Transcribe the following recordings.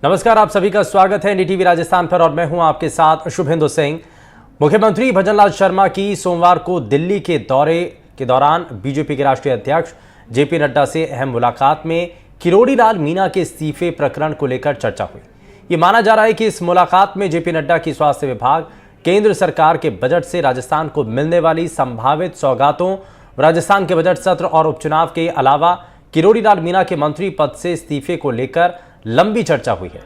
नमस्कार, आप सभी का स्वागत है एनडीटीवी राजस्थान पर और मैं हूं आपके साथ शुभेंदु सिंह। मुख्यमंत्री भजनलाल शर्मा की सोमवार को दिल्ली के दौरे के दौरान बीजेपी के राष्ट्रीय अध्यक्ष जेपी नड्डा से अहम मुलाकात में किरोड़ीलाल मीणा के इस्तीफे प्रकरण को लेकर चर्चा हुई। ये माना जा रहा है कि इस मुलाकात में जेपी नड्डा की स्वास्थ्य विभाग केंद्र सरकार के बजट से राजस्थान को मिलने वाली संभावित सौगातों, राजस्थान के बजट सत्र और उपचुनाव के अलावा किरोड़ीलाल मीणा के मंत्री पद से इस्तीफे को लेकर लंबी चर्चा हुई है।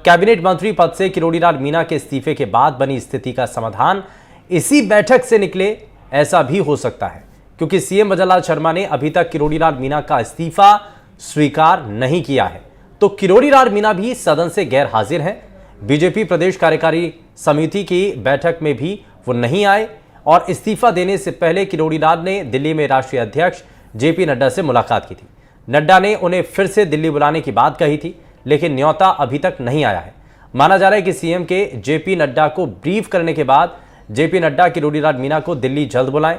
कैबिनेट मंत्री पद से किरोड़ीलाल मीणा के इस्तीफे के बाद बनी स्थिति का समाधान इसी बैठक से निकले, ऐसा भी हो सकता है, क्योंकि सीएम भजनलाल शर्मा ने अभी तक किरोड़ीलाल मीणा का इस्तीफा स्वीकार नहीं किया है, तो किरोड़ीलाल मीणा भी सदन से गैर हाजिर हैं। बीजेपी प्रदेश कार्यकारी समिति की बैठक में भी वो नहीं आए और इस्तीफा देने से पहले किरोड़ीलाल ने दिल्ली में राष्ट्रीय अध्यक्ष जेपी नड्डा से मुलाकात की थी। नड्डा ने उन्हें फिर से दिल्ली बुलाने की बात कही थी, लेकिन न्योता अभी तक नहीं आया है। माना जा रहा है कि सीएम के जेपी नड्डा को ब्रीफ करने के बाद जेपी नड्डा किरोड़ीलाल मीणा को दिल्ली जल्द बुलाएं।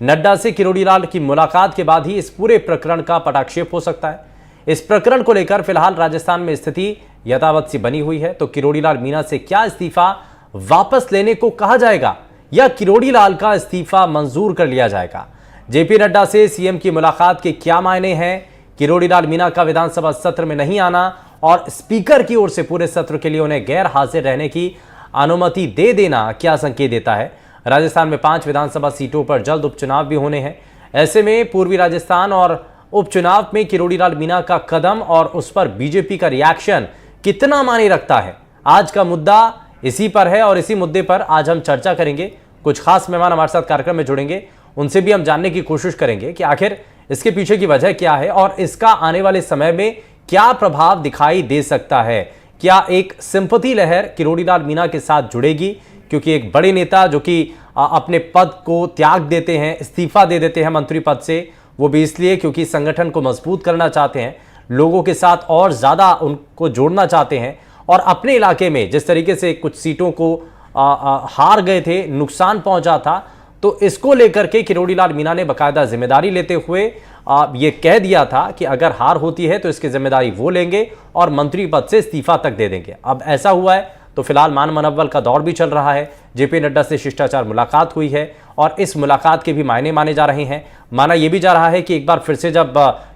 नड्डा से किरोड़ीलाल की मुलाकात के बाद ही इस पूरे प्रकरण का पटाक्षेप हो सकता है। इस प्रकरण को लेकर फिलहाल राजस्थान में स्थिति यथावत सी बनी हुई है, तो किरोड़ीलाल मीणा से क्या इस्तीफा वापस लेने को कहा जाएगा या किरोड़ीलाल का इस्तीफा मंजूर कर लिया जाएगा? जेपी नड्डा से सीएम की मुलाकात के क्या मायने हैं? किरोड़ीलाल मीणा का विधानसभा सत्र में नहीं आना और स्पीकर की ओर से पूरे सत्र के लिए उन्हें गैर हाजिर रहने की अनुमति दे देना क्या संकेत देता है? राजस्थान में 5 विधानसभा सीटों पर जल्द उपचुनाव भी होने हैं। ऐसे में पूर्वी राजस्थान और उपचुनाव में किरोड़ीलाल मीणा का कदम और उस पर बीजेपी का रिएक्शन कितना मायने रखता है? आज का मुद्दा इसी पर है और इसी मुद्दे पर आज हम चर्चा करेंगे। कुछ खास मेहमान हमारे साथ कार्यक्रम में जुड़ेंगे, उनसे भी हम जानने की कोशिश करेंगे कि आखिर इसके पीछे की वजह क्या है और इसका आने वाले समय में क्या प्रभाव दिखाई दे सकता है। क्या एक सिंपैथी लहर किरोड़ीलाल मीणा के साथ जुड़ेगी, क्योंकि एक बड़े नेता जो कि अपने पद को त्याग देते हैं, इस्तीफा दे देते हैं मंत्री पद से, वो भी इसलिए क्योंकि संगठन को मजबूत करना चाहते हैं, लोगों के साथ और ज़्यादा उनको जोड़ना चाहते हैं और अपने इलाके में जिस तरीके से कुछ सीटों को हार गए थे, नुकसान पहुंचा था, तो इसको लेकर के किरोड़ीलाल मीणा ने बाकायदा जिम्मेदारी लेते हुए ये कह दिया था कि अगर हार होती है तो इसकी जिम्मेदारी वो लेंगे और मंत्री पद से इस्तीफा तक दे देंगे। अब ऐसा हुआ है तो फिलहाल मान मनव्वल का दौर भी चल रहा है। जेपी नड्डा से शिष्टाचार मुलाकात हुई है और इस मुलाकात के भी मायने माने जा रहे हैं। माना यह भी जा रहा है कि एक बार फिर से जब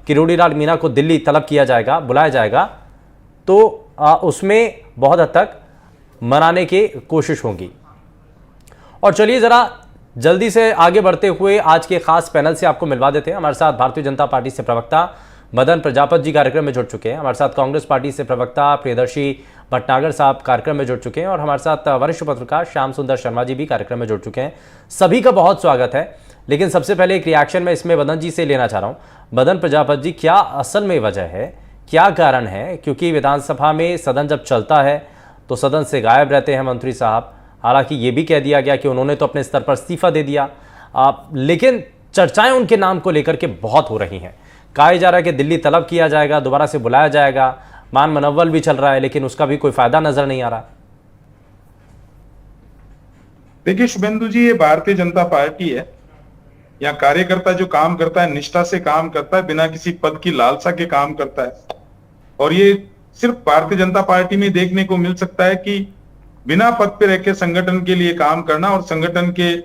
किरोड़ीलाल मीणा को दिल्ली तलब किया जाएगा, बुलाया जाएगा, तो उसमें बहुत हद तक मनाने की कोशिश होगी। और चलिए जरा जल्दी से आगे बढ़ते हुए आज के खास पैनल से आपको मिलवा देते हैं। हमारे साथ भारतीय जनता पार्टी से प्रवक्ता मदन प्रजापत जी कार्यक्रम में जुड़ चुके हैं। हमारे साथ कांग्रेस पार्टी से प्रवक्ता प्रियदर्शी भटनागर साहब कार्यक्रम में जुड़ चुके हैं और हमारे साथ वरिष्ठ पत्रकार श्याम सुंदर शर्मा जी भी कार्यक्रम में जुड़ चुके हैं। सभी का बहुत स्वागत है। लेकिन सबसे पहले एक रिएक्शन मैं इसमें मदन जी से लेना चाह रहा हूँ। मदन प्रजापत जी, क्या असल में वजह है, क्या कारण है? क्योंकि विधानसभा में सदन जब चलता है तो सदन से गायब रहते हैं मंत्री साहब। हालांकि ये भी कह दिया गया कि उन्होंने तो अपने स्तर पर इस्तीफा दे दिया, लेकिन चर्चाएं उनके नाम को लेकर के बहुत हो रही हैं। कहा जा रहा है कि दिल्ली तलब किया जाएगा, दोबारा से बुलाया जाएगा, मान मनव्वल भी चल रहा है, लेकिन उसका भी कोई फायदा नजर नहीं आ रहा। देखिए शुभेंदु जी, ये भारतीय जनता पार्टी है। यहाँ कार्यकर्ता जो काम करता है निष्ठा से काम करता है, बिना किसी पद की लालसा के काम करता है। और ये सिर्फ भारतीय जनता पार्टी में देखने को मिल सकता है कि बिना पद पे रह के संगठन के लिए काम करना और संगठन के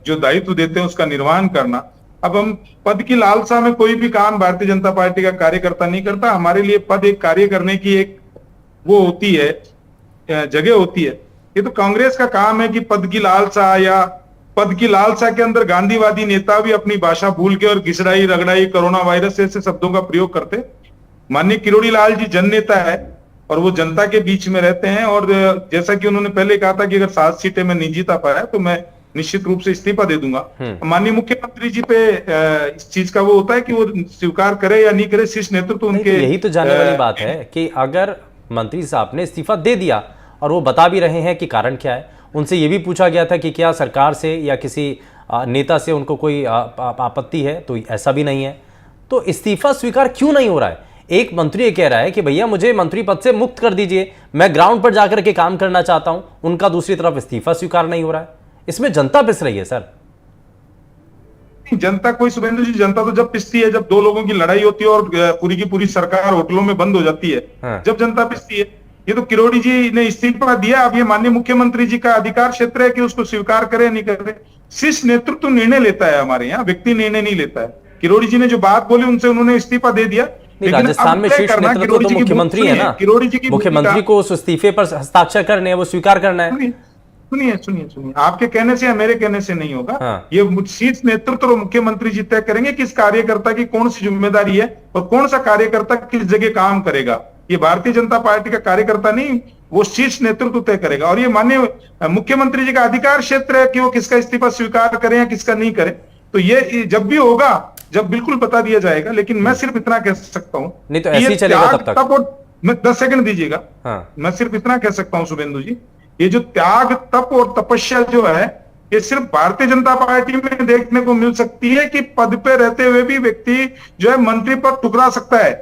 जो दायित्व देते हैं उसका निर्वहन करना। अब हम पद की लालसा में कोई भी काम भारतीय जनता पार्टी का कार्यकर्ता नहीं करता। हमारे लिए पद एक कार्य करने की एक वो होती है, जगह होती है। ये तो कांग्रेस का काम है कि पद की लालसा या पद की लालसा के अंदर गांधीवादी नेता भी अपनी भाषा भूल के और घिसड़ाई रगड़ाई कोरोना वायरस ऐसे शब्दों का प्रयोग करते। माननीय किरोड़ीलाल जी जन नेता है और वो जनता के बीच में रहते हैं और जैसा कि उन्होंने पहले कहा था कि अगर 7 सीटें मैं नहीं जीता पाया तो मैं निश्चित रूप से इस्तीफा दे दूंगा। माननीय मुख्यमंत्री जी पे इस चीज का वो होता है कि वो स्वीकार करे या नहीं करे, शीर्ष नेतृत्व तो उनके। यही तो जानने वाली बात है कि अगर मंत्री साहब ने इस्तीफा दे दिया और वो बता भी रहे हैं कि कारण क्या है, उनसे ये भी पूछा गया था कि क्या सरकार से या किसी नेता से उनको कोई आपत्ति है, तो ऐसा भी नहीं है। तो इस्तीफा स्वीकार क्यों नहीं हो रहा है? एक मंत्री ये कह रहा है कि भैया मुझे मंत्री पद से मुक्त कर दीजिए, मैं ग्राउंड पर जाकर के काम करना चाहता हूं। उनका दूसरी तरफ इस्तीफा स्वीकार नहीं हो रहा है। इसमें जनता पिस रही है सर। जनता कोई शुभेंदु जी, जनता तो जब पिसती है जब 2 लोगों की लड़ाई होती है और पूरी की पूरी सरकार होटलों में बंद हो जाती है। हाँ। जब जनता पिसती है ये तो किरोड़ी जी ने इस्तीफा दिया, अब ये माननीय मुख्यमंत्री जी का अधिकार क्षेत्र है कि उसको स्वीकार करे नहीं करे। शीर्ष नेतृत्व निर्णय लेता है, हमारे यहाँ व्यक्ति निर्णय नहीं लेता है। किरोड़ी जी ने जो बात बोली उनसे उन्होंने इस्तीफा दे दिया। नहीं, राजस्थान में शीर्ष नेतृत्व तो मुख्यमंत्री है ना, किरोड़ी जी की मुख्यमंत्री को उस इस्तीफे पर हस्ताक्षर करने हैं, वो स्वीकार करना है। सुनिए सुनिए सुनिए, आपके कहने से या मेरे कहने से नहीं होगा। हाँ। ये शीर्ष नेतृत्व और मुख्यमंत्री जी तय करेंगे किस कार्यकर्ता की कौन सी जिम्मेदारी है और कौन सा कार्यकर्ता किस जगह काम करेगा। ये भारतीय जनता पार्टी का कार्यकर्ता नहीं, वो शीर्ष नेतृत्व तय करेगा। और ये माननीय मुख्यमंत्री जी का अधिकार क्षेत्र है कि वो किसका इस्तीफा स्वीकार करें या किसका नहीं करें। तो ये जब भी होगा, जब बिल्कुल बता दिया जाएगा। लेकिन मैं सिर्फ इतना कह सकता हूं, नहीं तो ऐसे ही चलेगा तब तक। मैं 10 सेकंड दीजिएगा। हाँ। मैं सिर्फ इतना कह सकता हूं शुभेंदु जी, ये जो त्याग, तप और तपस्या जो है, ये सिर्फ भारतीय जनता पार्टी में देखने को मिल सकती है कि पद पे रहते हुए भी व्यक्ति जो है मंत्री पद ठुकरा सकता है।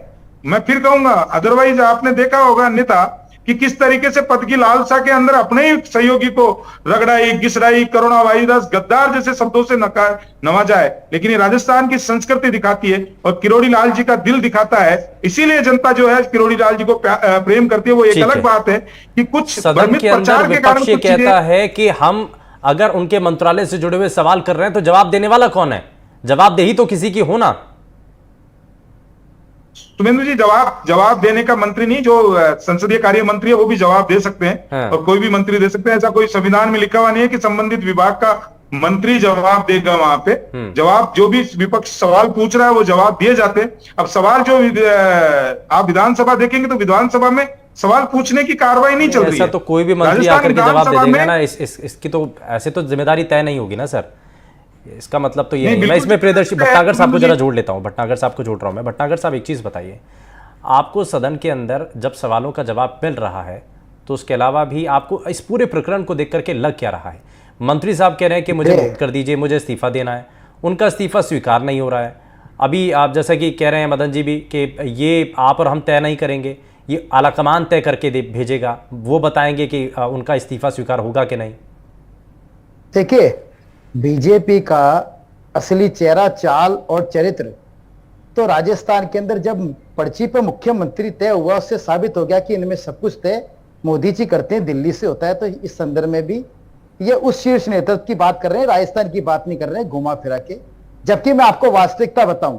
मैं फिर कहूंगा, अदरवाइज आपने देखा होगा अन्यथा कि किस तरीके से पद की लालसा के अंदर अपने ही सहयोगी को रगड़ाई, घिसराई, करुणा वाईदास, गद्दार जैसे शब्दों से नवाजा है। लेकिन ये राजस्थान की संस्कृति दिखाती है और किरोड़ी लाल जी का दिल दिखाता है। इसीलिए जनता जो है किरोड़ी लाल जी को प्रेम करती है। वो एक अलग बात है कि कुछ सदन के अंदर विपक्ष ये कहता है कि हम अगर उनके मंत्रालय से जुड़े हुए सवाल कर रहे हैं तो जवाब देने वाला कौन है? जवाबदेही तो किसी की होना। शुभेंदु जी, जवाब देने का मंत्री नहीं, जो संसदीय कार्य मंत्री है वो भी जवाब दे सकते हैं। हाँ। और कोई भी मंत्री दे सकते हैं। ऐसा कोई संविधान में लिखा हुआ नहीं है कि संबंधित विभाग का मंत्री जवाब देगा। वहां पे जवाब, जो भी विपक्ष सवाल पूछ रहा है वो जवाब दिए जाते हैं। अब सवाल जो आप विधानसभा देखेंगे तो विधानसभा में सवाल पूछने की कार्रवाई नहीं चल रही है। ऐसा तो कोई भी मंत्री आकर के जवाब दे देगा ना, इसकी तो ऐसे तो जिम्मेदारी तय नहीं होगी ना सर। इसका मतलब तो ये नहीं। मैं इसमें प्रियदर्शी भटनागर साहब को जरा जोड़ लेता हूं। भटनागर साहब को जोड़ रहा हूं मैं। भटनागर साहब, एक चीज बताइए, आपको सदन के अंदर जब सवालों का जवाब मिल रहा है तो उसके अलावा भी आपको इस पूरे प्रकरण को देख करके लग क्या रहा है? मंत्री साहब कह रहे हैं कि मुझे मुक्त कर दीजिए, मुझे इस्तीफा देना है, उनका इस्तीफा स्वीकार नहीं हो रहा है। अभी आप जैसा कि कह रहे हैं मदन जी भी कि ये आप और हम तय नहीं करेंगे, ये आलाकमान तय करके भेजेगा, वो बताएंगे कि उनका इस्तीफा स्वीकार होगा कि नहीं। देखिए, बीजेपी का असली चेहरा, चाल और चरित्र तो राजस्थान के अंदर जब पर्ची पे मुख्यमंत्री तय हुआ उससे साबित हो गया कि इनमें सब कुछ तय मोदी जी करते हैं, दिल्ली से होता है। तो इस संदर्भ में भी ये उस शीर्ष नेतृत्व की बात कर रहे हैं, राजस्थान की बात नहीं कर रहे हैं घुमा फिरा के। जबकि मैं आपको वास्तविकता बताऊं,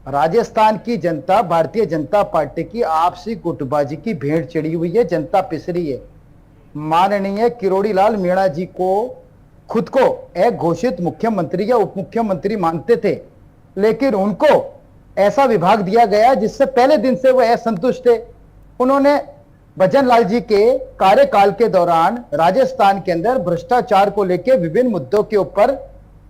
राजस्थान की जनता भारतीय जनता पार्टी की आपसी गुटबाजी की भेंट चढ़ी हुई है, जनता पिस रही है। माननीय किरोड़ी लाल मीणा जी को खुद को एक घोषित मुख्यमंत्री या उप मुख्यमंत्री मानते थे, लेकिन उनको ऐसा विभाग दिया गया जिससे पहले दिन से वो असंतुष्ट थे। उन्होंने भजन लाल जी के कार्यकाल के दौरान राजस्थान के अंदर भ्रष्टाचार को लेकर विभिन्न मुद्दों के ऊपर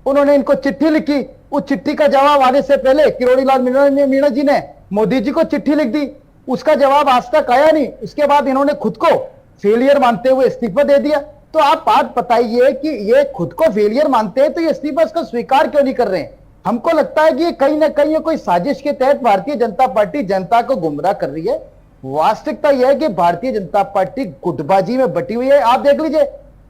उन्होंने इनको चिट्ठी लिखी। उस चिट्ठी का जवाब आने से पहले किरोड़ी लाल मीणा जी ने मोदी जी को चिट्ठी लिख दी, उसका जवाब आज तक आया नहीं। उसके बाद इन्होंने खुद को फेलियर मानते हुए इस्तीफा दे दिया। तो आप बात बताइए कि ये खुद को फेलियर मानते हैं तो ये इस्तीफा इसका स्वीकार क्यों नहीं कर रहे हैं? हमको लगता है कि ये कहीं ना कहीं कोई साजिश के तहत भारतीय जनता पार्टी जनता को गुमराह कर रही है। वास्तविकता यह है कि भारतीय जनता पार्टी गुटबाजी में बटी हुई है। आप देख लीजिए,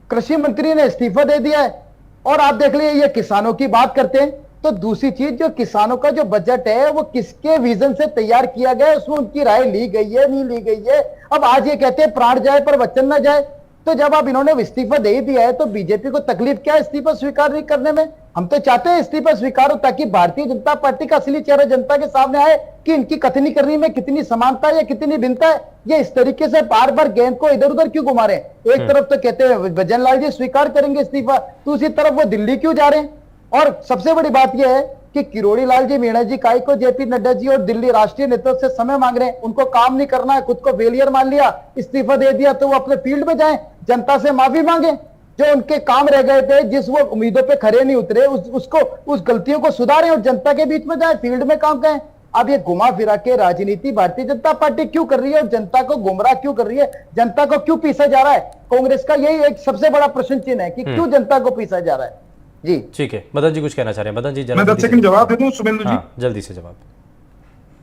कृषि मंत्री ने इस्तीफा दे दिया है और आप देख लीजिए ये किसानों की बात करते हैं। तो दूसरी चीज, जो किसानों का जो बजट है वो किसके विजन से तैयार किया गया है, उसमें उनकी राय ली गई है नहीं ली गई है। अब आज ये कहते हैं प्राण जाए पर वचन ना जाए। तो जब अब इन्होंने इस्तीफा दे ही दिया है तो बीजेपी को तकलीफ क्या है इस्तीफा स्वीकार नहीं करने में? हम तो चाहते हैं इस्तीफा स्वीकार हो ताकि भारतीय जनता पार्टी का असली चेहरा जनता के सामने आए कि इनकी कथनी करनी में कितनी समानता है या कितनी भिन्नता है। ये इस तरीके से बार बार गेंद को इधर उधर क्यों घुमा रहे हैं? एक तरफ तो कहते हैं भजन लाल जी स्वीकार करेंगे इस्तीफा, दूसरी तरफ वो दिल्ली क्यों जा रहे हैं? और सबसे बड़ी बात यह है कि किरोड़ी लाल जी मीणा जी काय को जेपी नड्डा जी और दिल्ली राष्ट्रीय नेतृत्व से समय मांग रहे हैं। उनको काम नहीं करना है, खुद को फेलियर मान लिया, इस्तीफा दे दिया, तो वो अपने फील्ड में जाएं, जनता से माफी मांगे। जो उनके काम रह गए थे, जिस वो उम्मीदों पे खरे नहीं उतरे, उस गलतियों को सुधारें और जनता के बीच में जाए, फील्ड में काम करें। अब ये घुमा फिरा के राजनीति भारतीय जनता पार्टी क्यों कर रही है और जनता को गुमराह क्यों कर रही है? जनता को क्यों पीसा जा रहा है? कांग्रेस का यही एक सबसे बड़ा प्रश्न चिन्ह है कि क्यों जनता को पीसा जा रहा है। जी ठीक है, मदन जी कुछ कहना चाह रहे हैं? मदन जी मैं 10 सेकंड जवाब दे दूं शुभेंदु जी? हाँ, जल्दी से जवाब।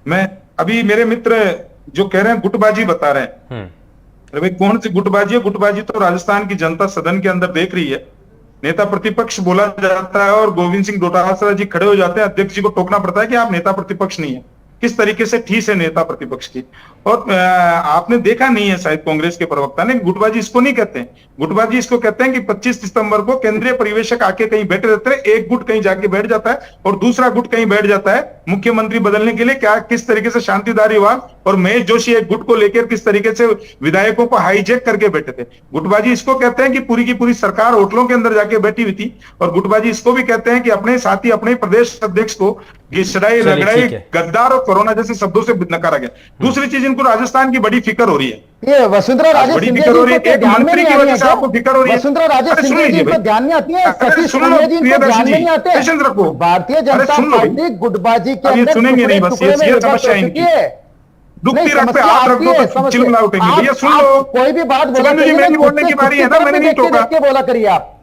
मैं अभी मेरे मित्र जो कह रहे हैं गुटबाजी बता रहे हैं, अरे भाई कौन सी गुटबाजी है? गुटबाजी तो राजस्थान की जनता सदन के अंदर देख रही है। नेता प्रतिपक्ष बोला जाता है और गोविंद सिंह डोटासरा जी खड़े हो जाते हैं, अध्यक्ष जी को टोकना पड़ता है कि आप नेता प्रतिपक्ष नहीं है। किस तरीके से ठीस है नेता प्रतिपक्ष की। और आपने देखा नहीं है शायद कांग्रेस के प्रवक्ता ने, गुटबाजी इसको नहीं कहते हैं। गुटबाजी इसको कहते हैं कि 25 सितंबर को केंद्रीय पर्यवेक्षक आके कहीं बैठे रहते हैं, एक गुट कहीं जाके बैठ जाता है और दूसरा गुट कहीं बैठ जाता है मुख्यमंत्री बदलने के लिए। क्या किस तरीके से शांतिदारी हुआ और महेश जोशी एक गुट को लेकर किस तरीके से विधायकों को हाईजैक करके बैठे थे। गुटबाजी इसको कहते हैं कि पूरी की पूरी सरकार होटलों के अंदर जाके बैठी हुई थी। और गुटबाजी इसको भी कहते हैं कि अपने साथी अपने प्रदेश अध्यक्ष को घिसड़ाई रगड़ाई गद्दार और कोरोना जैसे शब्दों से नकारा गया। दूसरी चीज, इनको राजस्थान की बड़ी फिक्र हो रही है। ये वसुंधरा राजे बड़ी सिंधिया फिक्र हो जी रही है, को एक ध्यान में मंत्री नहीं की आ रही वजह है से क्या? आपको फिक्र हो रही है। वसुंधरा राजे अरे सुन सिंधिया जी लीजिए को भाई। ध्यान में आती है, अरे सतीश सुन लो, पूनिया जी इनको प्रियदर्शी ध्यान में जी, नहीं आते। पेशेंस रखो। भारतीय अरे जनता सुन लो भाई। पार्टी गुटबाजी के अब ये अंदर सुनेंगे नहीं, बस टुकड़े में ये विभक्त हो समस्या है चुकी इनकी। है। दुखती नहीं, रख पे समस्या हाथ रख दो आती है, तो समस्या। चिलमिला उठेंगे। भैया सुन आप लो, कोई भी बात बोला सुगंध जी, करिए, मेरी खुद बोलने से की खुद बारी की है ना, तरफ मैंने भी नहीं देख के टोका। देख के बोला करिए आप।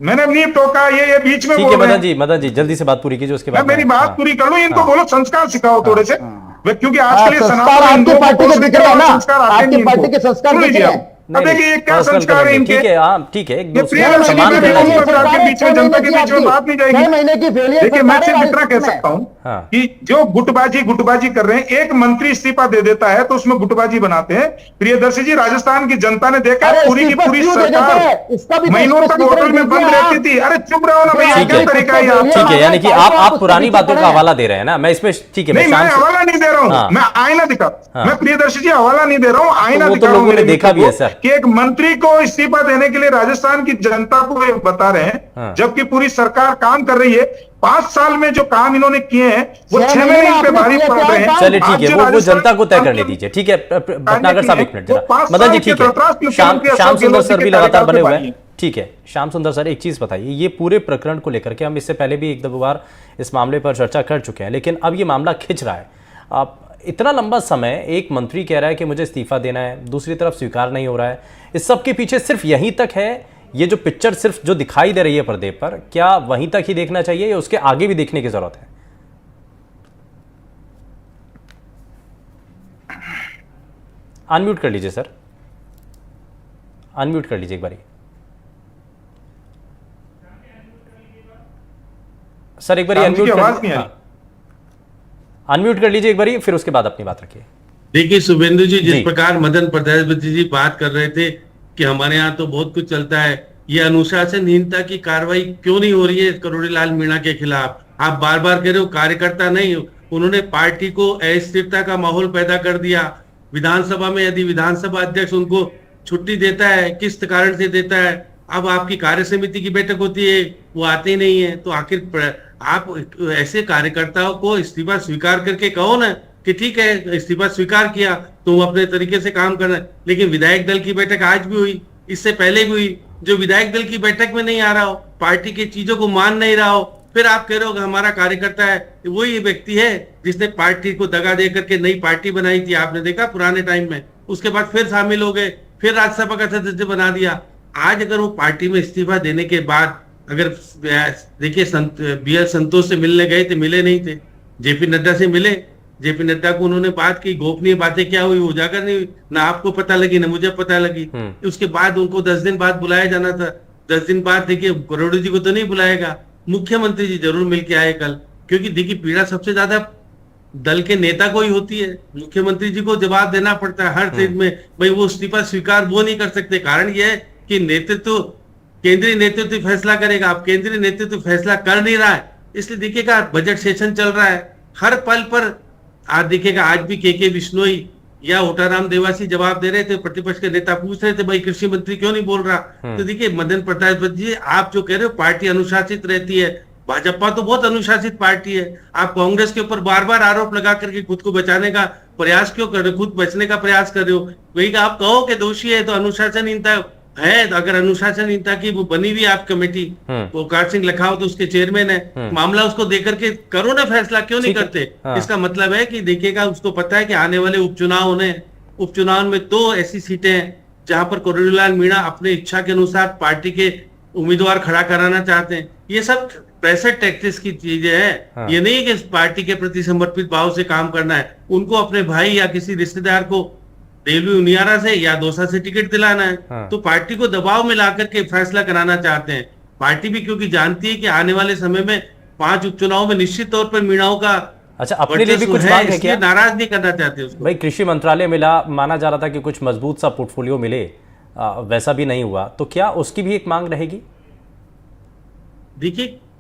मैंने अब नहीं टोका, ये बीच में ठीक बोल है रहे मदन हैं। जी जल्दी से बात पूरी कीजिए, उसके मैं बाद मेरी बात पूरी कर लूं, इनको बोलो संस्कार सिखाओ थोड़े से। क्योंकि आजकल ये संस्कार सनातन आपकी हिंदुओं को पार्टी के कोसने दिख रहे हैं ना, संस्कार आते आपकी नहीं इनको। पार्टी के संस्कार सुन दिख लीजिए रहे आप। हैं। अब देखिए ये क्या पर्सनल संस्कार है कमेंट इनके। ठीक है, हाँ ठीक है, एक ये दूसरे प्रिय का दर्शी सम्मान जी, करना मैं चाहिए। सरकार के बीच में, जनता के बीच में बात नहीं जाएगी। 6 महीने की फेलियर देखिए मैं सरकार है सिर्फ इतना कह राजस्थान सकता में। हूँ हाँ। कि जो गुटबाजी कर रहे हैं, एक मंत्री इस्तीफा दे देता है तो उसमें गुटबाजी बनाते हैं। प्रियदर्शी जी, राजस्थान की जनता ने देखा अरे पूरी की इस्तीफा पूरी क्यों दे देते सरकार हैं? इसका भी तो महीनों तक स्पष्टीकरण होटल में बंद दीजिए रहती आप। थी। अरे चुप रहो ना भैया, ठीक क्या है। तरीका है आपका? ठीक है, यानी कि आप पुरानी बातों का पढ़े। हवाला दे रहे हैं ना, मैं इसमें ठीक है, नहीं, मैं शाम से- हवाला नहीं दे रहा हूं, हाँ। मैं आईना दिखा। हाँ। मैं प्रियदर्शी जी हवाला नहीं दे रहा हूं, आईना वो तो दिखा रहा हूं लोगों ने मेरे देखा मित्र भी है, को सर। कि एक मंत्री को इस्तीफा देने के लिए राजस्थान की जनता को ये बता रहे हैं, हाँ। जबकि पूरी सरकार काम कर रही है। 5 साल में जो काम इन्होंने किए हैं वो 6 महीने इन पे भारी पड़ रहे हैं। चलिए ठीक आज है, जो वो राजस्थान जनता को तय करने काम दीजिए। ठीक है भटनागर साहब, एक मिनट वो जरा। 5 मदन जी साल ठीक के है, तटराज श्याम मुख्यमंत्री अशोक सुंदर गहलोत जी सर के भी लगातार कार्यकाल बने के हुए भारी हैं। हैं। ठीक है, श्याम सुंदर सर एक चीज बताइए, ये पूरे प्रकरण को लेकर के हम इससे पहले भी एक दो बार इस मामले पर चर्चा कर चुके हैं, लेकिन अब ये मामला खिंच रहा है। आप इतना लंबा समय, एक मंत्री कह रहा है कि मुझे इस्तीफा देना है, दूसरी तरफ स्वीकार नहीं हो रहा है। इस सब के पीछे सिर्फ यहीं तक है, ये जो पिक्चर सिर्फ जो दिखाई दे रही है पर्दे पर, क्या वहीं तक ही देखना चाहिए या उसके आगे भी देखने की जरूरत है? अनम्यूट कर लीजिए सर, अनम्यूट कर लीजिए एक बारी सर, एक बारी अनम्यूट आवाज नहीं आ रही। अनम्यूट कर लीजिए एक बारी, फिर उसके बाद अपनी बात रखिए। देखिए शुभेंदु जी, जिस जी। प्रकार मदन प्रजापति जी बात कर रहे थे कि हमारे यहाँ तो बहुत कुछ चलता है, ये अनुशासनहीनता की कार्रवाई क्यों नहीं हो रही है करोड़ीलाल मीणा के खिलाफ? आप बार बार कह रहे हो कार्यकर्ता नहीं, उन्होंने पार्टी को अस्थिरता का माहौल पैदा कर दिया। विधानसभा में यदि विधानसभा अध्यक्ष उनको छुट्टी देता है, किस कारण से देता है? अब आपकी कार्य समिति की बैठक होती है, वो आते ही नहीं है, तो आखिर आप ऐसे कार्यकर्ताओं को इस्तीफा स्वीकार करके कहो ना कि ठीक है इस्तीफा स्वीकार किया तो वो अपने तरीके से काम करना। लेकिन विधायक दल की बैठक आज भी हुई, इससे पहले भी हुई। जो विधायक दल की बैठक में नहीं आ रहा हो, पार्टी की चीजों को मान नहीं रहा हो, फिर आप कह रहे हो कि हमारा कार्यकर्ता है, वही व्यक्ति है जिसने पार्टी को दगा दे करके नई पार्टी बनाई थी। आपने देखा पुराने टाइम में, उसके बाद फिर शामिल हो गए, फिर राज्यसभा का सदस्य बना दिया। आज अगर वो पार्टी में इस्तीफा देने के बाद अगर देखिए BL संतोष से मिलने गए थे, मिले नहीं थे। JP नड्डा से मिले, JP नड्डा को उन्होंने बात की, गोपनीय बातें क्या हुई वो उजागर नहीं हुई, ना आपको पता लगी ना मुझे पता लगी। उसके बाद उनको 10 दिन बाद बुलाया जाना था। 10 दिन बाद देखिए करोड़ों जी को तो नहीं बुलाएगा, मुख्यमंत्री जी जरूर मिलके आए कल, क्योंकि देखिए पीड़ा सबसे ज्यादा दल के नेता को ही होती है। मुख्यमंत्री जी को जवाब देना पड़ता है हर चीज में, भाई वो इस्तीफा स्वीकार वो नहीं कर सकते। कारण यह है कि नेतृत्व, केंद्रीय नेतृत्व फैसला करेगा। अब केंद्रीय नेतृत्व फैसला कर नहीं रहा है, इसलिए देखिएगा बजट सेशन चल रहा है, हर पल पर आज देखिएगा, आज भी के बिश्नोई या ओटाराम देवासी जवाब दे रहे थे, प्रतिपक्ष के नेता पूछ रहे थे भाई कृषि मंत्री क्यों नहीं बोल रहा। तो देखिए मदन प्रजापति जी, आप जो कह रहे हो पार्टी अनुशासित रहती है, भाजपा तो बहुत अनुशासित पार्टी है। आप कांग्रेस के ऊपर बार बार आरोप लगा करके खुद को बचाने का प्रयास क्यों कर रहे हो, खुद बचने का प्रयास कर रहे हो? वही आप कहो कि दोषी है तो अनुशासनहीनता है। अगर अनुशासनहीनता की वो बनी हुई आप कमेटी, वो कार सिंह लखावत तो उसके चेयरमैन है, मामला उसको देकर के करो ना फैसला, क्यों नहीं करते? इसका मतलब है कि देखिएगा उसको पता है कि आने वाले उपचुनाव होने, उपचुनाव में 2 ऐसी सीटें हैं जहां पर करोड़ीलाल मीणा अपने इच्छा के अनुसार पार्टी के उम्मीदवार खड़ा कराना चाहते हैं। ये सब पैसे टैक्टिस की चीजें हैं। ये नहीं कि पार्टी के प्रति समर्पित भाव से काम करना है। उनको अपने भाई या किसी रिश्तेदार को देवली उनियारा से या दौसा से टिकट दिलाना है। तो पार्टी को दबाव में ला करके फैसला कराना चाहते हैं। पार्टी भी क्योंकि जानती है कि आने वाले समय में 5 उपचुनाव में निश्चित तौर पर मीणाओं का अच्छा, अपने लिए भी कुछ मांग है क्या? नाराज नहीं करना चाहते उसको। भाई कृषि मंत्रालय मिला, माना जा रहा था कि कुछ मजबूत सा पोर्टफोलियो मिले, वैसा भी नहीं हुआ, तो क्या उसकी भी एक मांग रहेगी?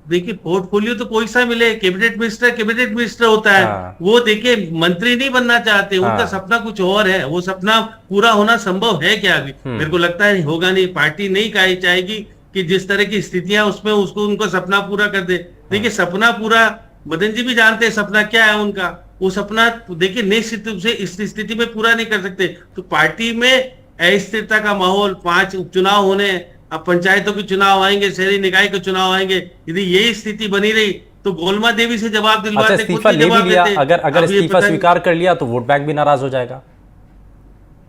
देखिए पोर्टफोलियो तो कोई सा मिले, कैबिनेट मिनिस्टर होता है। हाँ। वो देखिए मंत्री नहीं बनना चाहते, हाँ। उनका सपना कुछ और है। वो सपना पूरा होना संभव है क्या अभी? मेरे को लगता है होगा नहीं। पार्टी नहीं चाहेगी कि जिस तरह की स्थितियां उसमें उसको उनको सपना पूरा कर दे। देखिए सपना पूरा, मदन जी भी जानते हैं सपना क्या है उनका। वो सपना देखिए निश्चित रूप से इस स्थिति में पूरा नहीं कर सकते। तो पार्टी में अस्थिरता का माहौल, 5 उपचुनाव होने, अब पंचायतों के चुनाव आएंगे, शहरी निकाय के चुनाव आएंगे, यदि यही स्थिति बनी रही तो गोलमा देवी से जवाब दिलवाते। अच्छा, इस्तीफा ले भी लिया, अगर इस्तीफा स्वीकार कर लिया तो वोट बैंक भी नाराज हो जाएगा।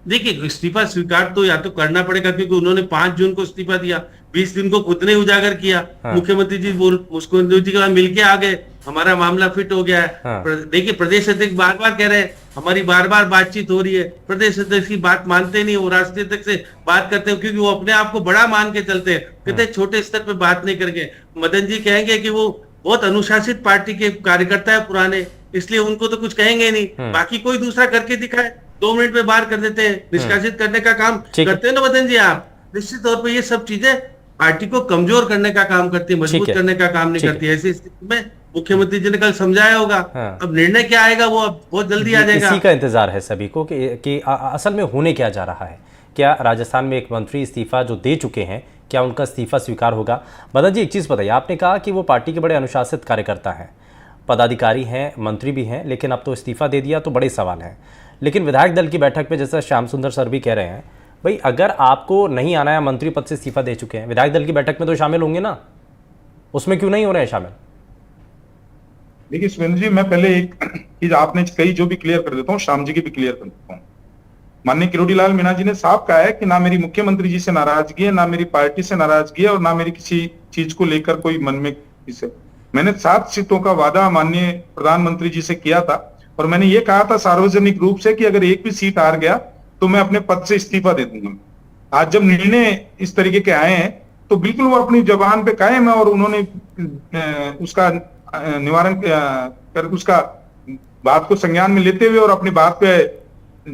देखिए इस्तीफा स्वीकार तो या तो करना पड़ेगा, क्योंकि उन्होंने 5 जून को इस्तीफा दिया, 20 दिन को खुद ने उजागर किया। हाँ। मुख्यमंत्री जी मुख्यमंत्री जी के बाद मिलके आ गए, हमारा मामला फिट हो गया है। हाँ। देखिए प्रदेश अध्यक्ष बार बार कह रहे हैं हमारी बार बार बातचीत हो रही है। प्रदेश अध्यक्ष की बात मानते नहीं, वो राष्ट्रीय अध्यक्ष से बात करते हैं, क्योंकि वो अपने आप को बड़ा मान के चलते हैं। कहते हैं छोटे स्तर पे बात नहीं करेंगे। मदन जी कहेंगे कि वो बहुत अनुशासित पार्टी के कार्यकर्ता है पुराने, इसलिए उनको तो कुछ कहेंगे नहीं। बाकी कोई दूसरा करके दिखाए, 2 मिनट में बाहर कर देते हैं, निष्कासित करने का काम करते हैं ना मदन जी आप। निश्चित तौर पर ये सब चीजें पार्टी को कमजोर करने का काम करती है, मजबूत करने का काम नहीं करती है। ऐसी स्थिति में मुख्यमंत्री जी ने कल समझाया होगा। हाँ। अब निर्णय क्या आएगा वो अब बहुत जल्दी आ जाएगा। इसी का इंतजार है सभी को कि असल में होने क्या जा रहा है। क्या राजस्थान में एक मंत्री इस्तीफा जो दे चुके हैं, क्या उनका इस्तीफा स्वीकार होगा? मदन जी एक चीज़ बताइए, आपने कहा कि वो पार्टी के बड़े अनुशासित कार्यकर्ता हैं, पदाधिकारी हैं, मंत्री भी हैं, लेकिन अब तो इस्तीफा दे दिया तो बड़े सवाल हैं। लेकिन विधायक दल की बैठक में जैसा श्याम सुंदर सर भी कह रहे हैं, भाई अगर आपको नहीं आना है, मंत्री पद से इस्तीफा दे चुके हैं, विधायक दल की बैठक में तो शामिल होंगे ना, उसमें क्यों नहीं हो रहे हैं शामिल? देखिए सुरेंद्र जी, मैं पहले एक चीज आपने कही जो भी क्लियर कर देता हूँ, श्याम जी की भी क्लियर कर देता हूँ। माननीय किरोड़ी लाल मीणा जी ने साफ कहा है कि ना मेरी मुख्यमंत्री जी से नाराजगी है, ना मेरी पार्टी से नाराजगी है, और ना मेरी किसी चीज को लेकर कोई मन में किसी। मैंने 7 सीटों का वादा माननीय प्रधानमंत्री जी से किया था, और मैंने ये कहा था सार्वजनिक रूप से कि अगर एक भी सीट हार गया तो मैं अपने पद से इस्तीफा दे दूंगा। आज जब निर्णय इस तरीके के आए हैं तो बिल्कुल वो अपनी जबान पे कायम है, और उन्होंने उसका निवारण कर उसका बात को संज्ञान में लेते हुए और अपनी बात पे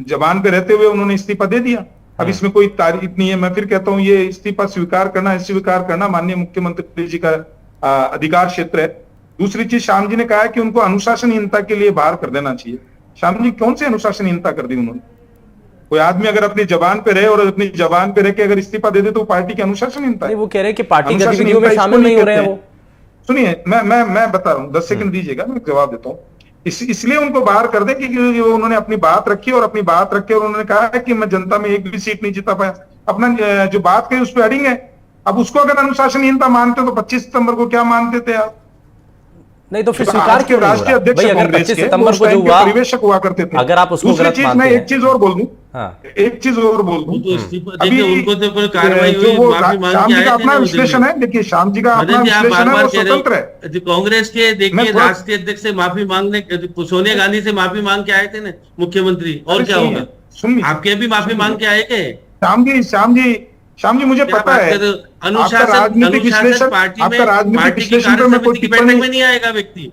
जबान पे रहते हुए उन्होंने इस्तीफा दे दिया। अब इसमें कोई तारीफ नहीं है। मैं फिर कहता हूँ ये इस्तीफा स्वीकार करना माननीय मुख्यमंत्री जी का अधिकार क्षेत्र है। दूसरी चीज, श्याम जी ने कहा है कि उनको अनुशासनहीनता के लिए बाहर कर देना चाहिए। श्याम जी कौन सी अनुशासनहीनता कर दी उन्होंने? कोई आदमी अगर अपनी जबान पे रहे और अपनी जबान पे रह के अगर इस्तीफा दे दे तो पार्टी की अनुशासनहीनता है। वो कह रहे हैं कि पार्टी गतिविधियों में शामिल नहीं हो रहे हैं वो। सुनिए, मैं बता रहा हूँ, 10 सेकंड दीजिएगा, मैं जवाब देता हूँ। इसलिए उनको बाहर कर दे कि उन्होंने अपनी बात रखी, और अपनी बात रख के उन्होंने कहा है कि मैं जनता में एक भी सीट नहीं जीता पाया। अपना जो बात कही उस पर अड़िंग है। अब उसको अगर अनुशासनहीनता मानते हो तो 25 सितंबर को क्या मानते थे आप? नहीं तो फिर स्वीकार क्यों नहीं हो रहा? भाई अगर 25 सितंबर को जो हुआ, परिवेशक हुआ करते थे, अगर आप उसको गलत मानते मैं हैं। एक चीज और बोल दूं, एक चीज और बोल दूं, अभी उनको तो कोई कार्रवाई हुई, माफी मांग श्याम जी का अपना विश्लेषण है। देखिए श्याम जी का अपना विश्लेषण है, वो स्वतंत्र है। कांग्रेस के देखिए राष्ट्रीय अध्यक्ष से माफी मांगने, सोनिया गांधी से माफी मांग के आए थे ना मुख्यमंत्री, और क्या होगा? आपके भी माफी मांग के आए थे श्याम जी मुझे पता है राजनीतिक विश्लेषण, आपका राजनीतिक विश्लेषण पे मैं कोई टिप्पणी में नहीं आएगा व्यक्ति।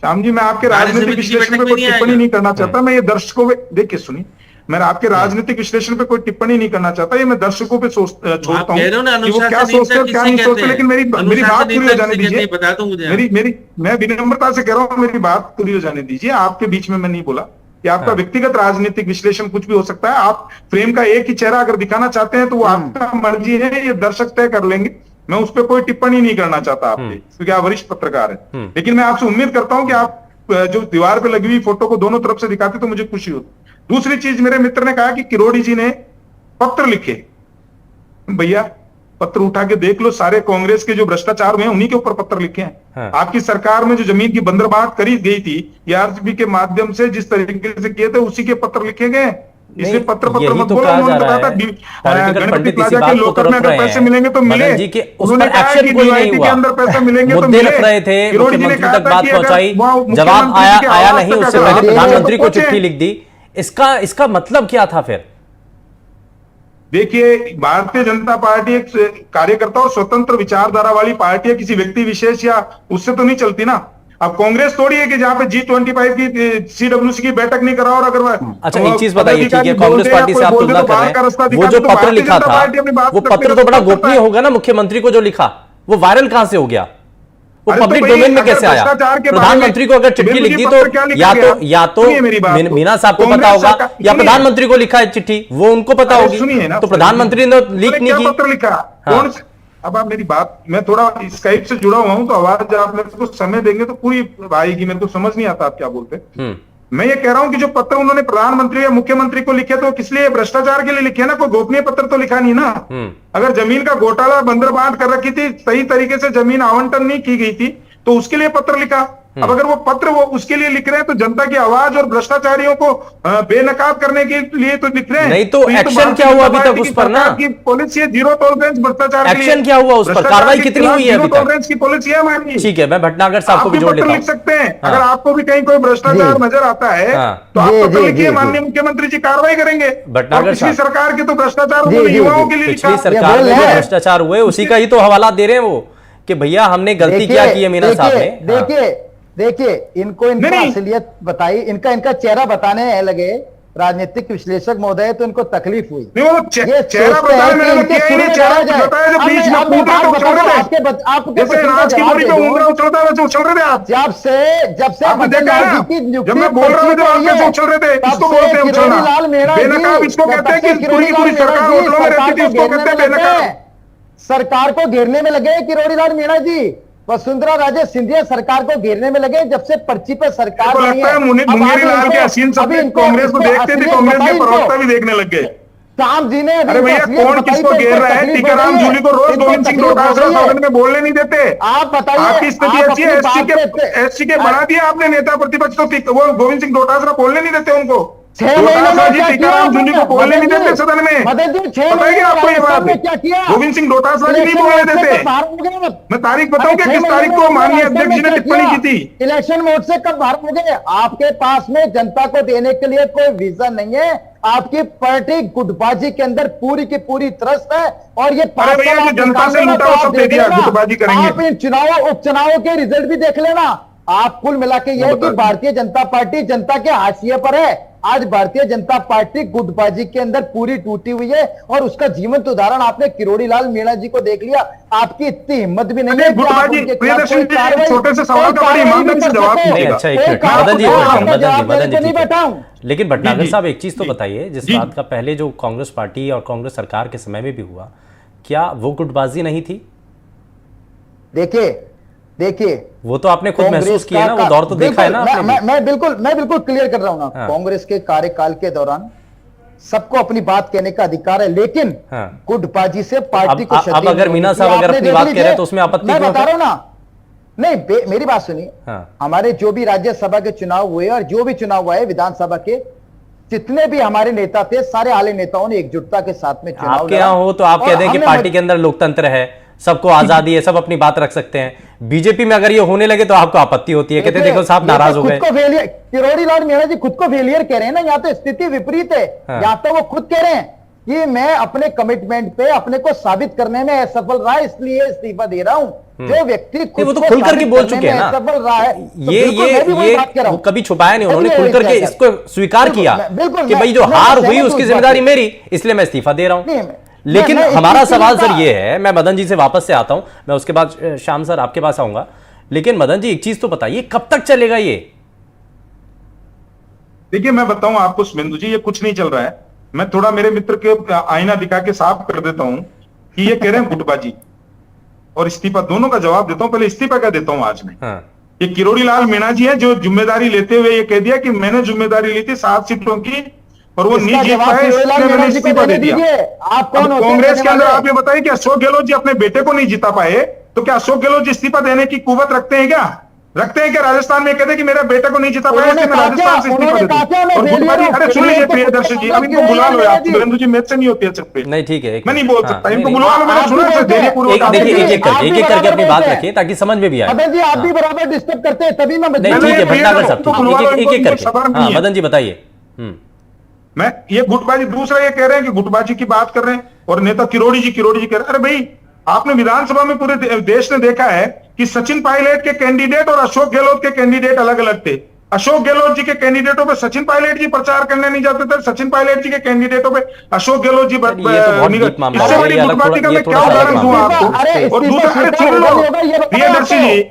श्याम जी, मैं आपके राजनीतिक विश्लेषण पे कोई टिप्पणी नहीं करना चाहता। मैं ये दर्शकों पे देखिए, सुनिए, मैं आपके राजनीतिक विश्लेषण पे कोई टिप्पणी नहीं करना चाहता। ये मैं दर्शकों पे छोड़ता हूँ कि वो क्या सोचते हैं क्या नहीं सोचते। लेकिन मेरी बात पूरी हो जाने दीजिए। बता दूं मुझे, मैं विनम्रता से कह रहा हूँ, मेरी बात पूरी हो जाने दीजिए। आपके बीच में मैं नहीं बोला कि आपका व्यक्तिगत राजनीतिक विश्लेषण कुछ भी हो सकता है। आप फ्रेम का एक ही चेहरा अगर दिखाना चाहते हैं तो वो आपका मर्जी है, ये दर्शक तय कर लेंगे। मैं उस पर कोई टिप्पणी नहीं करना चाहता आपके, क्योंकि आप वरिष्ठ पत्रकार हैं। लेकिन मैं आपसे उम्मीद करता हूं कि आप जो दीवार पे लगी हुई फोटो को दोनों तरफ से दिखाते तो मुझे खुशी होती। दूसरी चीज, मेरे मित्र ने कहा कि किरोड़ी जी ने पत्र लिखे। भैया पत्र उठा के देख लो, सारे कांग्रेस के जो भ्रष्टाचार हुए हैं उन्हीं के ऊपर पत्र लिखे हैं। आपकी सरकार में जो जमीन की बंदरबाट करी गई थी आरसीबी के माध्यम से, जिस तरीके से किए थे उसी के पत्र लिखे गए। इसलिए पत्र मत बोलो। उन्होंने कहा था गणपति प्लाजा के लोकर में अगर पैसे मिलेंगे तो मिले। उन्होंने कहा कि डीआईटी के अंदर पैसे मिलेंगे तो मिले। किरोड़ी जी ने कहा था कि अगर जवाब आया नहीं, उससे पहले प्रधानमंत्री को चिट्ठी लिख दी। इसका मतलब क्या था फिर? देखिए, भारतीय जनता पार्टी एक कार्यकर्ता और स्वतंत्र विचारधारा वाली पार्टी है, किसी व्यक्ति विशेष या उससे तो नहीं चलती ना। अब कांग्रेस थोड़ी है कि जहाँ पे G25 की CWC की बैठक नहीं करा। और अगर अच्छा एक चीज बताइए, ठीक है, कांग्रेस पार्टी से आप तुलना कर रहे हैं, वो जो पत्र लिखा था वो पत्र तो बड़ा गोपनीय होगा ना, मुख्यमंत्री को जो लिखा वो वायरल कहां से हो गया, वो पब्लिक डोमेन में कैसे आया? प्रधानमंत्री को अगर चिट्ठी लिख दी तो या तो मीना साहब को पता होगा या प्रधानमंत्री को लिखा है चिट्ठी, वो उनको पता होगी, तो प्रधानमंत्री ने लीक नहीं की। पत्र लिखा कौन? अब आप मेरी बात, मैं थोड़ा स्काइप से जुड़ा हुआ हूं तो आवाज आप मेरे को समय देंगे तो पूरी आएगी, मेरे को समझ नहीं आता आप क्या बोलते। मैं ये कह रहा हूं कि जो पत्र उन्होंने प्रधानमंत्री या मुख्यमंत्री को लिखे तो किस लिए? भ्रष्टाचार के लिए लिखे ना, कोई गोपनीय पत्र तो लिखा नहीं ना। अगर जमीन का घोटाला बंदरबांट कर रखी थी, सही तरीके से जमीन आवंटन नहीं की गई थी तो उसके लिए पत्र लिखा। अब अगर वो पत्र वो उसके लिए लिख रहे हैं तो जनता की आवाज और भ्रष्टाचारियों को बेनकाब करने के लिए तो लिख रहे हैं। नहीं तो एक्शन क्या हुआ अभी तक उस पर ना? की पॉलिसी है जीरो टॉलरेंस भ्रष्टाचार के लिए। एक्शन क्या हुआ उस पर? कार्रवाई कितनी हुई है अभी तक? टॉलरेंस की पॉलिसी है हमारी। ठीक है, मैं भटनागर साहब को भी जोड़ लेता हूं। लिख सकते हैं अगर आपको भी कहीं कोई भ्रष्टाचार नजर आता है तो आप पत्र लिखिए, माननीय मुख्यमंत्री जी कार्रवाई करेंगे। भटनागर सरकार की तो भ्रष्टाचार युवाओं के लिए, पिछली सरकार में जो भ्रष्टाचार हुए उसी का ही तो हवाला दे रहे हैं वो, कि भैया हमने गलती क्या की है मीना साहब ने। देखिए इनको इनका असलियत बताई, इनका चेहरा बताने लगे राजनीतिक विश्लेषक महोदय तो इनको तकलीफ हुई। ये चेहरा बताया मैंने किया ही नहीं, चेहरा बताया जो बीच में कूद रहे थे उछल रहे थे, जैसे अनाज की बोरी पे उंगलियां उछलता है वैसे उछल रहे थे आप। जब से आपने देखा है जब मैं बोल रहा था जब आप कैसे उछल रहे थे, इसको बोलते हैं उछलना। बेनकाब इसको कहते हैं कि पूरी पूरी सरकार होटलों में रहती थी, उसको कहते हैं बेनकाब। सरकार को घेरने में लगे किरोड़ी लाल मीणा जी, वसुंधरा राजे सिंधिया सरकार को घेरने में लगे जब से पर्ची पे सरकार नहीं है। मुंगेरी लाल के हसीन सफेद कांग्रेस को देखते थे, कांग्रेस के प्रवक्ता भी देखने लग गए। काम जी ने अरे भैया कौन किसको घेर रहा है? टीकाराम जूली को रोज गोविंद सिंह डोटासरा सदन में बोलने नहीं देते। आप बताइए, आपकी स्थिति अच्छी है, एससी के बना दिया आपने नेता प्रतिपक्ष, तो वो गोविंद सिंह डोटासरा बोलने नहीं देते उनको। 6 महीने जी टीकाराम जूली को बोलने नहीं देते सदन में। मदन जी 6 बताइए आपको ये बात क्या किया? गोविंद सिंह डोटासरा जी नहीं बोलने देते। मैं तारीख बताऊं क्या किस तारीख को माननीय अध्यक्ष जी ने टिप्पणी की थी? इलेक्शन मोड से कब बाहर हो गए? आपके पास में जनता को देने के लिए कोई विजन नहीं है। आपकी पार्टी गुटबाजी के अंदर पूरी की पूरी त्रस्त है और ये जनता से लूटा वो सब दे दिया, गुटबाजी करेंगे। आप इन चुनाव उपचुनावों के रिजल्ट भी देख लेना। आप कुल मिला के यह कि भारतीय जनता पार्टी जनता के हाशिए पर है। आज भारतीय जनता पार्टी गुटबाजी के अंदर पूरी टूटी हुई है और उसका जीवंत उदाहरण आपने किरोड़ी लाल मीणा जी को देख लिया। आपकी इतनी हिम्मत भी नहीं है कि छोटे से सवाल का बड़ी ईमानदारी से जवाब दीजिएगा। अच्छा एक मिनट मदन जी, लेकिन भटनागर साहब एक चीज तो बताइए, जिस बात का पहले जो कांग्रेस पार्टी और कांग्रेस सरकार के समय में भी हुआ, क्या वो गुटबाजी नहीं थी? देखिए वो तो आपने खुद महसूस किया ना, वो दौर तो देखा है ना आपने। मैं बिल्कुल क्लियर कर रहा हूं ना। कांग्रेस के कार्यकाल के दौरान सबको अपनी बात कहने का अधिकार है, लेकिन गुटबाजी से पार्टी को अब अगर मीना साहब अगर अपनी बात कह रहे हैं तो उसमें आपत्ति मैं बता रहा हूं ना। नहीं मेरी बात सुनिए, हमारे जो भी राज्यसभा के चुनाव हुए और जो भी चुनाव हुआ है विधानसभा के, जितने भी हमारे नेता थे सारे आले नेताओं ने एकजुटता के साथ में चुनाव आपके यहाँ हो तो आप कह दें कि पार्टी के अंदर लोकतंत्र है, सबको आजादी है, सब अपनी बात रख सकते हैं। बीजेपी में अगर ये होने लगे तो आपको आपत्ति होती है, कहते देखो साहब नाराज हो गए। किरोड़ी लाल मीणा जी खुद को फेलियर कह रहे हैं ना, यहाँ तो स्थिति विपरीत है। यहाँ तो वो खुद कह रहे हैं कि मैं अपने कमिटमेंट पे अपने को साबित करने में असफल रहा, इसलिए इस्तीफा दे रहा हूं। जो व्यक्ति खुद वो तो खुल करके बोल चुके हैं ना, असफल रहा है, ये वो कभी छुपाया नहीं, उन्होंने खुल करके इसको स्वीकार किया कि भाई जो हार हुई उसकी जिम्मेदारी मेरी, इसलिए मैं इस्तीफा दे रहा हूं। लेकिन हमारा सवाल सर ये है, मैं मदन जी से वापस से आता हूं, मैं उसके बाद श्याम सर आपके पास आऊंगा। लेकिन मदन जी एक चीज तो बताइए, कब तक चलेगा ये? देखिए मैं बताऊं आपको शुभेंदु जी, ये कुछ नहीं चल रहा है। मैं थोड़ा मेरे मित्र के आईना दिखा के साफ कर देता हूं कि ये कह रहे हैं गुटबाजी और इस्तीफा, दोनों का जवाब देता हूं। पहले इस्तीफा का देता हूं आज मैं। ये किरोड़ी लाल मीणा जी है जो जिम्मेदारी लेते हुए ये कह दिया कि मैंने जिम्मेदारी ली थी 7 सीटों की और वो नहीं जीत पाए, इसलिए मैंने इस्तीफा दे दिया। कांग्रेस के अंदर आप ये बताइए कि अशोक गहलोत जी अपने बेटे को नहीं जीता पाए, तो क्या अशोक गहलोत जी इस्तीफा देने की कुवत रखते हैं क्या? राजस्थान में कहते हैं कि मेरा बेटा को नहीं जीता पाया, इसलिए मैं राजस्थान से इस्तीफा दे दूं। और गुटबाजी, अरे सुन लीजिए प्रियदर्शी जी, अब इनको बुला लो आप, सुरेंद्र जी मेरे से नहीं होती है। नहीं ठीक है, मैं नहीं बोल सकता, इनको बुला लो। मैंने सुना है देखिए एक एक करके अपनी बात रखिए ताकि समझ में भी आए। मदन जी आप भी बराबर डिस्टर्ब करते हैं, तभी मैं नहीं ठीक है भटनागर साहब, एक एक करके मदन जी बताइए। मैं ये गुटबाजी, दूसरा ये कह रहे हैं कि गुटबाजी की बात कर रहे हैं और नेता किरोड़ी जी कह रहे हैं। अरे भाई आपने विधानसभा में पूरे देश ने देखा है कि सचिन पायलट के कैंडिडेट और अशोक गहलोत के कैंडिडेट अलग अलग थे। अशोक गहलोत जी के कैंडिडेटों पे सचिन पायलट जी प्रचार करने नहीं जाते थे, सचिन पायलट जी के कैंडिडेटों पे अशोक गहलोत जी इससे बड़ी गुटबाजी का मैं क्या उदाहरण दूं आपको। और दूसरा, अरे सुन लो प्रियदर्शी जी,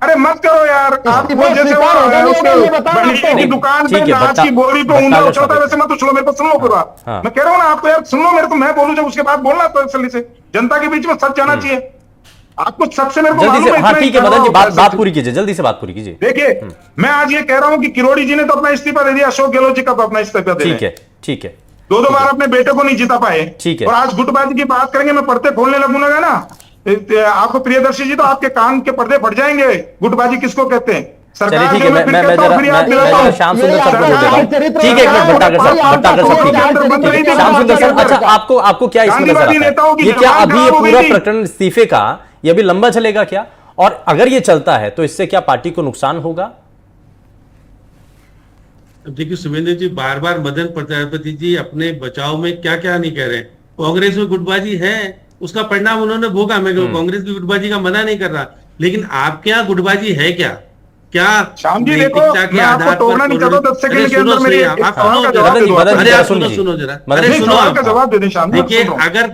अरे मत करो यार, आप वो जैसे बड़ी की दुकान पे नाच की बोरी पे ऊंधा उछलता है वैसे मत उछलो, मेरे को सुन लो पूरा। मैं कह रहा हूँ ना आपको यार, सुन लो मेरे को, मैं बोलूं जब उसके बाद बोलना तो असली से जनता के बीच में सच जाना चाहिए। आपको सबसे मेरे को जल्दी से, हाँ ठीक है मदन जी, बात बात पूरी कीजिए, जल्दी से बात पूरी कीजिए। देखिए मैं आज ये कह रहा हूं कि किरोड़ी जी ने तो अपना इस्तीफा दे दिया, अशोक गहलोत जी का तो अपना इस्तीफा दे दिया। ठीक है, ठीक है। दो बार अपने बेटे को नहीं जिता पाए। ठीक है। और आज गुटबाजी की बात करेंगे, मैं पर्दे खोलने लगूंगा ना, आपको प्रियदर्शी जी तो आपके कान के पर्दे फट जाएंगे। गुटबाजी किसको कहते हैं? चलिए ठीक है, मैं श्याम सुंदर सर को बोल देता हूं। ठीक है, एक मिनट भट्टागर साहब, ठीक है श्याम सुंदर सर, अच्छा आपको क्या इसमें नजर आता है? ये क्या अभी ये पूरा प्रकरण इस्तीफे का ये अभी लंबा चलेगा क्या? और अगर ये चलता है तो इससे क्या पार्टी को नुकसान होगा? देखिए सुवेंद्र जी, बार बार मदन प्रजापति जी अपने बचाव में क्या क्या नहीं कह रहे हैं। कांग्रेस में गुटबाजी है, उसका परिणाम उन्होंने भोगा। मैं कांग्रेस की गुटबाजी का मना नहीं कर रहा, लेकिन आपके यहाँ गुटबाजी है क्या? क्या श्याम जी देखो, मैं आपको तोड़ना नहीं चाहता, 10 सेकंड के अंदर मेरी आप जवाब दे दें श्याम। देखिए अगर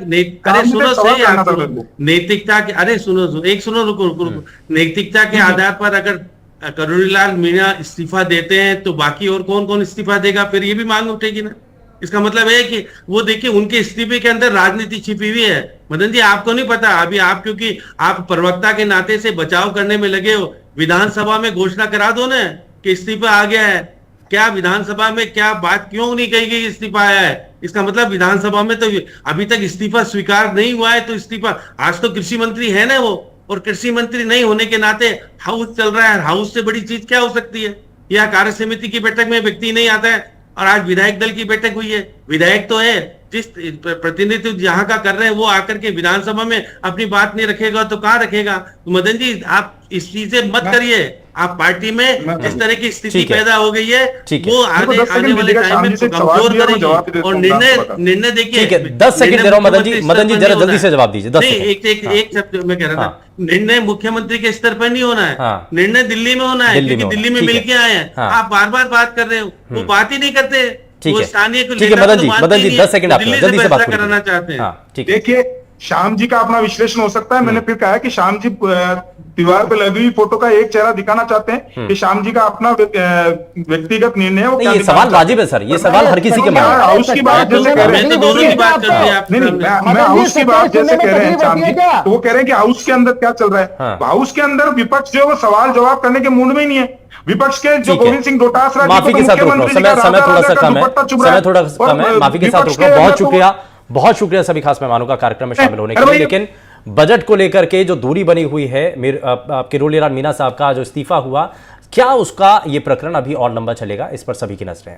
अरे सुनो सही, नैतिकता के, अरे सुनो एक सुनो, रुको, नैतिकता के आधार पर अगर करोड़ीलाल मीणा इस्तीफा देते हैं तो बाकी और कौन कौन इस्तीफा देगा? फिर ये भी मांग उठेगी ना। इसका मतलब है कि वो देखिए उनके इस्तीफे के अंदर राजनीति छिपी हुई है। मदन जी आपको नहीं पता अभी, आप क्योंकि आप प्रवक्ता के नाते से बचाव करने में लगे हो। विधानसभा में घोषणा करा दो ना कि इस्तीफा आ गया है। क्या विधानसभा में क्या बात क्यों नहीं कही गई इस्तीफा आया है? इसका मतलब विधानसभा में तो अभी तक इस्तीफा स्वीकार नहीं हुआ है। तो इस्तीफा, आज तो कृषि मंत्री है ना वो, और कृषि मंत्री नहीं होने के नाते हाउस चल रहा है। हाउस से बड़ी चीज क्या हो सकती है? या कार्य समिति की बैठक में व्यक्ति नहीं आता है, और आज विधायक दल की बैठक हुई है। विधायक तो है, जिस प्रतिनिधित्व जहां का कर रहे हैं वो आकर के विधानसभा में अपनी बात नहीं रखेगा तो कहां रखेगा? तो मदन जी आप इस चीज से मत करिए। आप पार्टी में जिस तरह की स्थिति पैदा हो गई है वो आने वाले टाइम में कमजोर करेगी। और निर्णय देखिए, 10 सेकंड दे रहा हूं मदन जी जरा जल्दी से जवाब दीजिए। एक शब्द मैं कह रहा था, निर्णय मुख्यमंत्री के स्तर पर नहीं होना है, निर्णय दिल्ली में होना है, क्योंकि दिल्ली में मिलके आए हैं। आप बार बार बात कर रहे हो, वो बात ही नहीं करते। ठीक है मदन जी 10 सेकंड आप जल्दी से बात कराना चाहते हैं। देखिए श्याम जी का अपना विश्लेषण हो सकता है। मैंने फिर कहा कि श्याम जी दीवार पे लगी हुई फोटो का एक चेहरा दिखाना चाहते हैं कि श्याम जी का अपना व्यक्तिगत निर्णय है। वो ये सवाल वाजिब है सर, ये सवाल हर किसी के मन में। हाउस की बात जैसे कह रहे हैं, मैं हाउस की बात जैसे कह रहे हैं श्याम जी, तो वो कह रहे हैं कि हाउस के अंदर क्या चल रहा है। हाउस के अंदर विपक्ष जो है वो सवाल जवाब करने के मूड में ही नहीं है। विपक्ष के जो गोविंद सिंह डोटासरा जी, माफी के साथ रोक लो, समय थोड़ा सा कम है, माफी के साथ रोक लो। बहुत शुक्रिया सभी खास मेहमानों का कार्यक्रम में शामिल होने के लिए। लेकिन बजट को लेकर के जो दूरी बनी हुई है, किरोड़ीलाल मीणा साहब का जो इस्तीफा हुआ, क्या उसका ये प्रकरण अभी और लंबा चलेगा? इस पर सभी की नजरें हैं।